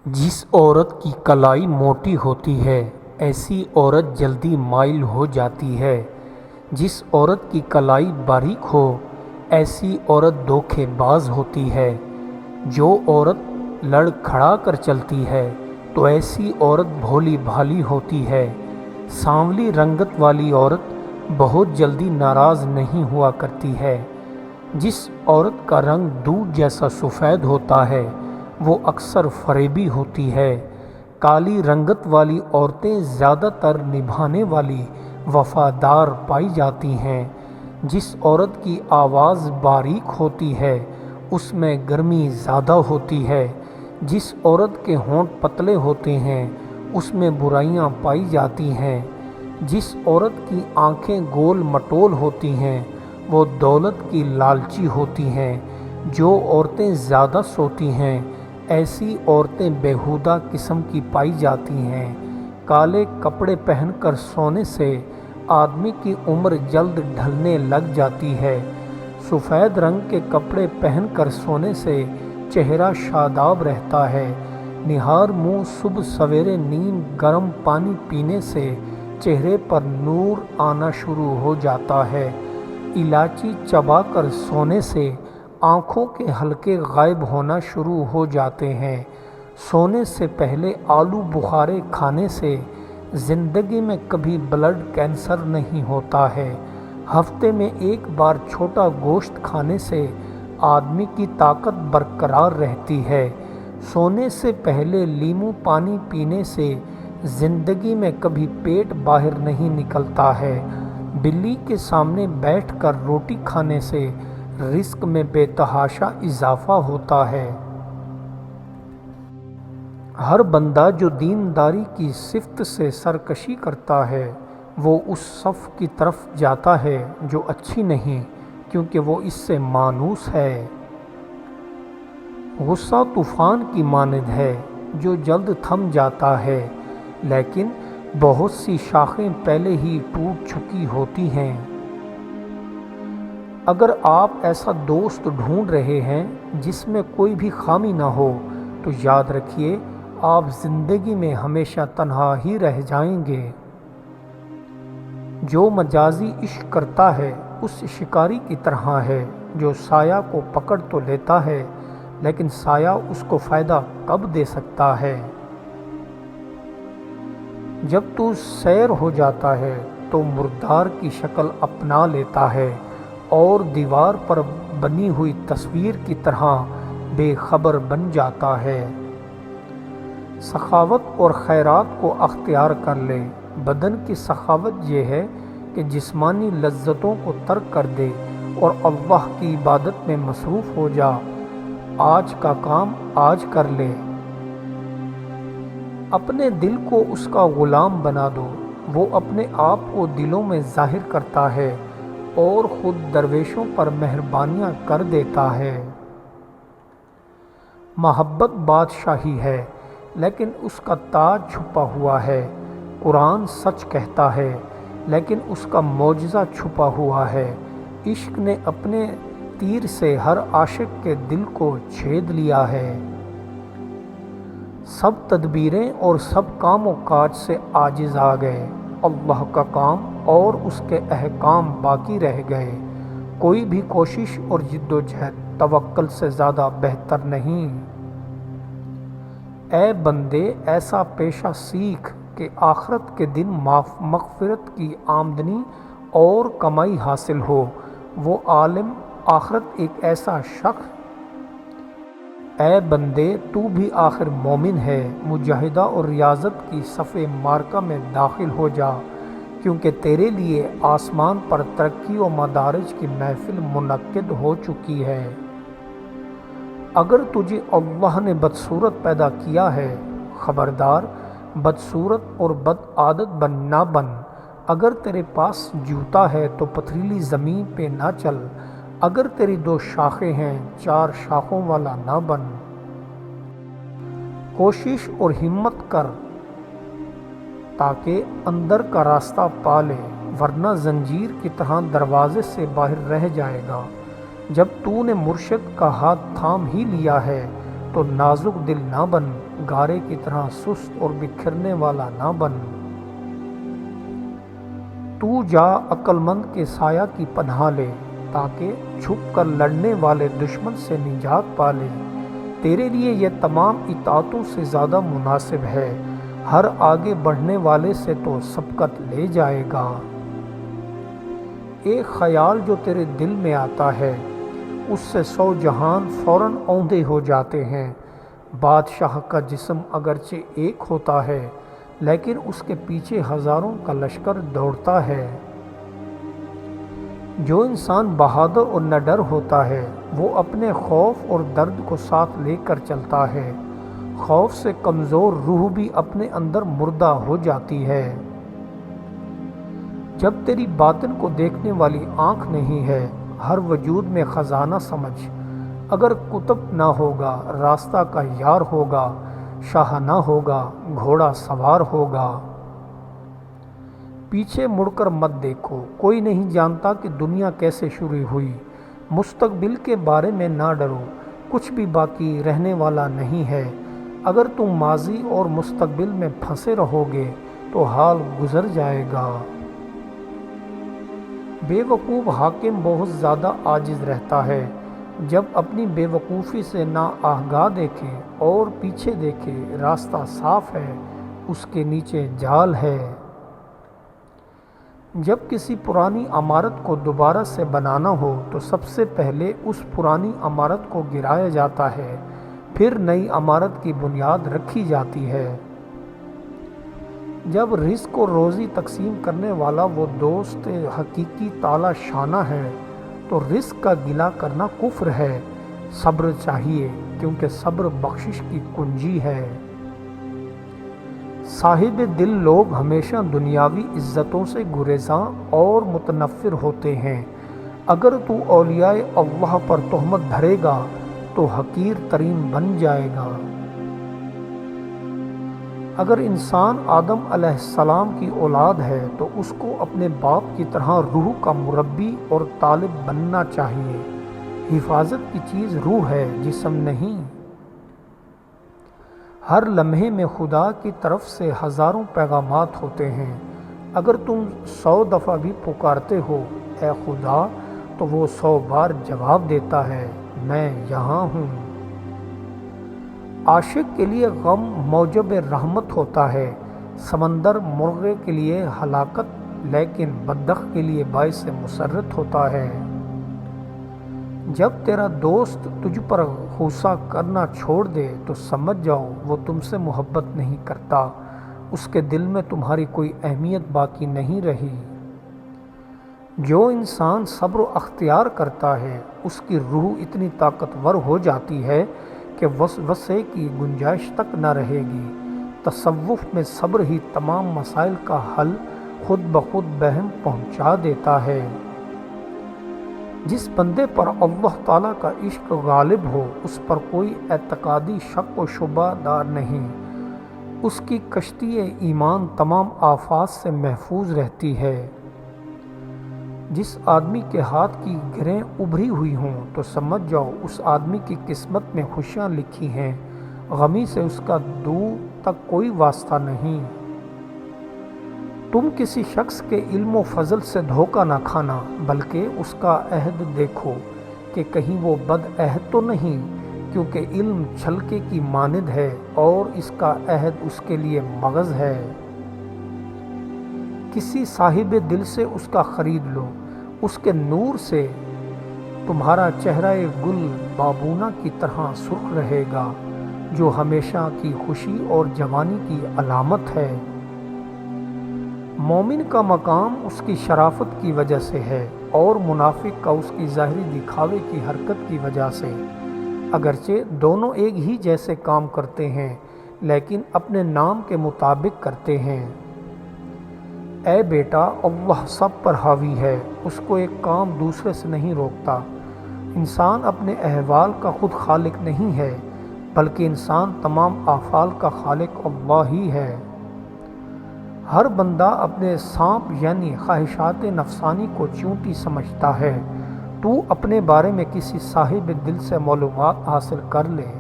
جس عورت کی کلائی موٹی ہوتی ہے ایسی عورت جلدی مائل ہو جاتی ہے۔ جس عورت کی کلائی باریک ہو ایسی عورت دھوکے باز ہوتی ہے۔ جو عورت لڑ کھڑا کر چلتی ہے تو ایسی عورت بھولی بھالی ہوتی ہے۔ سانولی رنگت والی عورت بہت جلدی ناراض نہیں ہوا کرتی ہے۔ جس عورت کا رنگ دودھ جیسا سفید ہوتا ہے وہ اکثر فریبی ہوتی ہے۔ کالی رنگت والی عورتیں زیادہ تر نبھانے والی وفادار پائی جاتی ہیں۔ جس عورت کی آواز باریک ہوتی ہے اس میں گرمی زیادہ ہوتی ہے۔ جس عورت کے ہونٹ پتلے ہوتے ہیں اس میں برائیاں پائی جاتی ہیں۔ جس عورت کی آنکھیں گول مٹول ہوتی ہیں وہ دولت کی لالچی ہوتی ہیں۔ جو عورتیں زیادہ سوتی ہیں ایسی عورتیں بیہودہ قسم کی پائی جاتی ہیں۔ کالے کپڑے پہن کر سونے سے آدمی کی عمر جلد ڈھلنے لگ جاتی ہے۔ سفید رنگ کے کپڑے پہن کر سونے سے چہرہ شاداب رہتا ہے۔ نہار منہ صبح سویرے نیم گرم پانی پینے سے چہرے پر نور آنا شروع ہو جاتا ہے۔ الائچی چبا کر سونے سے آنکھوں کے حلقے غائب ہونا شروع ہو جاتے ہیں۔ سونے سے پہلے آلو بخارے کھانے سے زندگی میں کبھی بلڈ کینسر نہیں ہوتا ہے۔ ہفتے میں ایک بار چھوٹا گوشت کھانے سے آدمی کی طاقت برقرار رہتی ہے۔ سونے سے پہلے لیمو پانی پینے سے زندگی میں کبھی پیٹ باہر نہیں نکلتا ہے۔ بلی کے سامنے بیٹھ کر روٹی کھانے سے رزق میں بے تحاشا اضافہ ہوتا ہے۔ ہر بندہ جو دینداری کی صفت سے سرکشی کرتا ہے وہ اس صف کی طرف جاتا ہے جو اچھی نہیں، کیونکہ وہ اس سے مانوس ہے۔ غصہ طوفان کی مانند ہے جو جلد تھم جاتا ہے، لیکن بہت سی شاخیں پہلے ہی ٹوٹ چکی ہوتی ہیں۔ اگر آپ ایسا دوست ڈھونڈ رہے ہیں جس میں کوئی بھی خامی نہ ہو تو یاد رکھیے آپ زندگی میں ہمیشہ تنہا ہی رہ جائیں گے۔ جو مجازی عشق کرتا ہے اس شکاری کی طرح ہے جو سایہ کو پکڑ تو لیتا ہے لیکن سایہ اس کو فائدہ کب دے سکتا ہے۔ جب تو سیر ہو جاتا ہے تو مردار کی شکل اپنا لیتا ہے اور دیوار پر بنی ہوئی تصویر کی طرح بے خبر بن جاتا ہے۔ سخاوت اور خیرات کو اختیار کر لے۔ بدن کی سخاوت یہ ہے کہ جسمانی لذتوں کو ترک کر دے اور اللہ کی عبادت میں مصروف ہو جا۔ آج کا کام آج کر لے۔ اپنے دل کو اس کا غلام بنا دو، وہ اپنے آپ کو دلوں میں ظاہر کرتا ہے اور خود درویشوں پر مہربانیاں کر دیتا ہے۔ محبت بادشاہی ہے لیکن اس کا تاج چھپا ہوا ہے۔ قرآن سچ کہتا ہے لیکن اس کا معجزہ چھپا ہوا ہے۔ عشق نے اپنے تیر سے ہر عاشق کے دل کو چھید لیا ہے۔ سب تدبیریں اور سب کام و کاج سے عاجز آ گئے، اللہ کا کام اور اس کے احکام باقی رہ گئے۔ کوئی بھی کوشش اور جد و جہد توکل سے زیادہ بہتر نہیں۔ اے بندے ایسا پیشہ سیکھ کہ آخرت کے دن مغفرت کی آمدنی اور کمائی حاصل ہو۔ وہ عالم آخرت ایک ایسا شخص۔ اے بندے تو بھی آخر مومن ہے، مجاہدہ اور ریاضت کی صف معرکہ میں داخل ہو جا، کیونکہ تیرے لیے آسمان پر ترقی و مدارج کی محفل منعقد ہو چکی ہے۔ اگر تجھے اللہ نے بدصورت پیدا کیا ہے، خبردار بدصورت اور بد عادت نہ بن۔ اگر تیرے پاس جوتا ہے تو پتھریلی زمین پہ نہ چل۔ اگر تیری 2 شاخیں ہیں 4 شاخوں والا نہ بن۔ کوشش اور ہمت کر تاکہ اندر کا راستہ پا لے، ورنہ زنجیر کی طرح دروازے سے باہر رہ جائے گا۔ جب تو نے مرشد کا ہاتھ تھام ہی لیا ہے تو نازک دل نہ بن، گارے کی طرح سست اور بکھرنے والا نہ بن۔ تو جا عقل مند کے سایہ کی پناہ لے، تاکہ چھپ کر لڑنے والے دشمن سے نجات پا لے۔ تیرے لیے یہ تمام اطاعتوں سے زیادہ مناسب ہے، ہر آگے بڑھنے والے سے تو سبقت لے جائے گا۔ ایک خیال جو تیرے دل میں آتا ہے، اس سے 100 جہان فوراً اوندھے ہو جاتے ہیں۔ بادشاہ کا جسم اگرچہ ایک ہوتا ہے، لیکن اس کے پیچھے ہزاروں کا لشکر دوڑتا ہے۔ جو انسان بہادر اور نڈر ہوتا ہے، وہ اپنے خوف اور درد کو ساتھ لے کر چلتا ہے۔ خوف سے کمزور روح بھی اپنے اندر مردہ ہو جاتی ہے۔ جب تیری باطن کو دیکھنے والی آنکھ نہیں ہے، ہر وجود میں خزانہ سمجھ۔ اگر کتب نہ ہوگا، راستہ کا یار ہوگا، شاہ نہ ہوگا، گھوڑا سوار ہوگا۔ پیچھے مڑ کر مت دیکھو، کوئی نہیں جانتا کہ دنیا کیسے شروع ہوئی۔ مستقبل کے بارے میں نہ ڈرو، کچھ بھی باقی رہنے والا نہیں ہے۔ اگر تم ماضی اور مستقبل میں پھنسے رہو گے تو حال گزر جائے گا۔ بے وقوف حاکم بہت زیادہ عاجز رہتا ہے۔ جب اپنی بے وقوفی سے نا آگاہ دیکھے اور پیچھے دیکھے، راستہ صاف ہے، اس کے نیچے جال ہے۔ جب کسی پرانی عمارت کو دوبارہ سے بنانا ہو تو سب سے پہلے اس پرانی عمارت کو گرایا جاتا ہے، پھر نئی عمارت کی بنیاد رکھی جاتی ہے۔ جب رزق و روزی تقسیم کرنے والا وہ دوست حقیقی تعالی شانہ ہے تو رزق کا گلہ کرنا کفر ہے۔ صبر چاہیے، کیونکہ صبر بخشش کی کنجی ہے۔ صاحب دل لوگ ہمیشہ دنیاوی عزتوں سے گریزاں اور متنفر ہوتے ہیں۔ اگر تو اولیاء اللہ پر تہمت دھرے گا تو حقیر ترین بن جائے گا۔ اگر انسان آدم علیہ السلام کی اولاد ہے تو اس کو اپنے باپ کی طرح روح کا مربی اور طالب بننا چاہیے۔ حفاظت کی چیز روح ہے، جسم نہیں۔ ہر لمحے میں خدا کی طرف سے ہزاروں پیغامات ہوتے ہیں۔ اگر تم 100 دفعہ بھی پکارتے ہو اے خدا، تو وہ 100 بار جواب دیتا ہے، میں یہاں ہوں۔ عاشق کے لیے غم موجب رحمت ہوتا ہے، سمندر مرغے کے لیے ہلاکت، لیکن بدبخت کے لیے باعث مسرت ہوتا ہے۔ جب تیرا دوست تجھ پر غصہ کرنا چھوڑ دے تو سمجھ جاؤ وہ تم سے محبت نہیں کرتا، اس کے دل میں تمہاری کوئی اہمیت باقی نہیں رہی۔ جو انسان صبر و اختیار کرتا ہے، اس کی روح اتنی طاقتور ہو جاتی ہے کہ وسوسے کی گنجائش تک نہ رہے گی۔ تصوف میں صبر ہی تمام مسائل کا حل خود بخود بہم پہنچا دیتا ہے۔ جس بندے پر اللہ تعالیٰ کا عشق غالب ہو، اس پر کوئی اعتقادی شک و شبہ دار نہیں۔ اس کی کشتی ایمان تمام آفات سے محفوظ رہتی ہے۔ جس آدمی کے ہاتھ کی گرہیں ابھری ہوئی ہوں تو سمجھ جاؤ اس آدمی کی قسمت میں خوشیاں لکھی ہیں، غمی سے اس کا دور تک کوئی واسطہ نہیں۔ تم کسی شخص کے علم و فضل سے دھوکہ نہ کھانا، بلکہ اس کا عہد دیکھو کہ کہیں وہ بد عہد تو نہیں، کیونکہ علم چھلکے کی مانند ہے اور اس کا عہد اس کے لیے مغز ہے۔ کسی صاحب دل سے اس کا خرید لو، اس کے نور سے تمہارا چہرہ گل بابونہ کی طرح سرخ رہے گا، جو ہمیشہ کی خوشی اور جوانی کی علامت ہے۔ مومن کا مقام اس کی شرافت کی وجہ سے ہے اور منافق کا اس کی ظاہری دکھاوے کی حرکت کی وجہ سے۔ اگرچہ دونوں ایک ہی جیسے کام کرتے ہیں، لیکن اپنے نام کے مطابق کرتے ہیں۔ اے بیٹا، اللہ سب پر حاوی ہے، اس کو ایک کام دوسرے سے نہیں روکتا۔ انسان اپنے احوال کا خود خالق نہیں ہے، بلکہ انسان تمام افعال کا خالق اللہ ہی ہے۔ ہر بندہ اپنے سانپ یعنی خواہشات نفسانی کو چیونٹی سمجھتا ہے۔ تو اپنے بارے میں کسی صاحب دل سے معلومات حاصل کر لے۔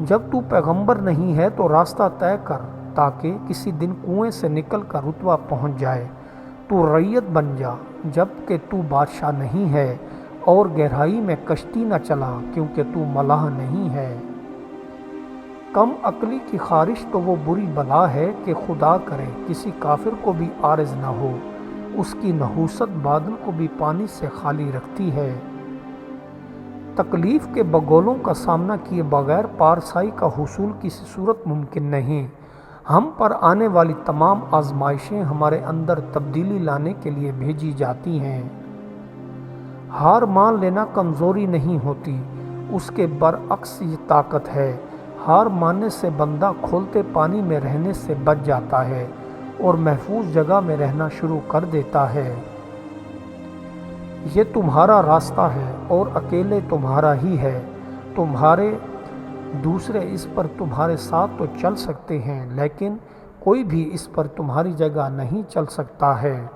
جب تو پیغمبر نہیں ہے تو راستہ طے کر تاکہ کسی دن کنویں سے نکل کر رتبہ پہنچ جائے۔ تو رعیت بن جا جب کہ تو بادشاہ نہیں ہے، اور گہرائی میں کشتی نہ چلا کیونکہ تو ملاح نہیں ہے۔ کم عقلی کی خارش تو وہ بری بلا ہے کہ خدا کرے کسی کافر کو بھی عارض نہ ہو، اس کی نحوست بادل کو بھی پانی سے خالی رکھتی ہے۔ تکلیف کے بگولوں کا سامنا کیے بغیر پارسائی کا حصول کسی صورت ممکن نہیں۔ ہم پر آنے والی تمام آزمائشیں ہمارے اندر تبدیلی لانے کے لیے بھیجی جاتی ہیں۔ ہار مان لینا کمزوری نہیں ہوتی، اس کے برعکس یہ طاقت ہے۔ ہار ماننے سے بندہ کھولتے پانی میں رہنے سے بچ جاتا ہے اور محفوظ جگہ میں رہنا شروع کر دیتا ہے۔ یہ تمہارا راستہ ہے اور اکیلے تمہارا ہی ہے۔ تمہارے دوسرے اس پر تمہارے ساتھ تو چل سکتے ہیں، لیکن کوئی بھی اس پر تمہاری جگہ نہیں چل سکتا ہے۔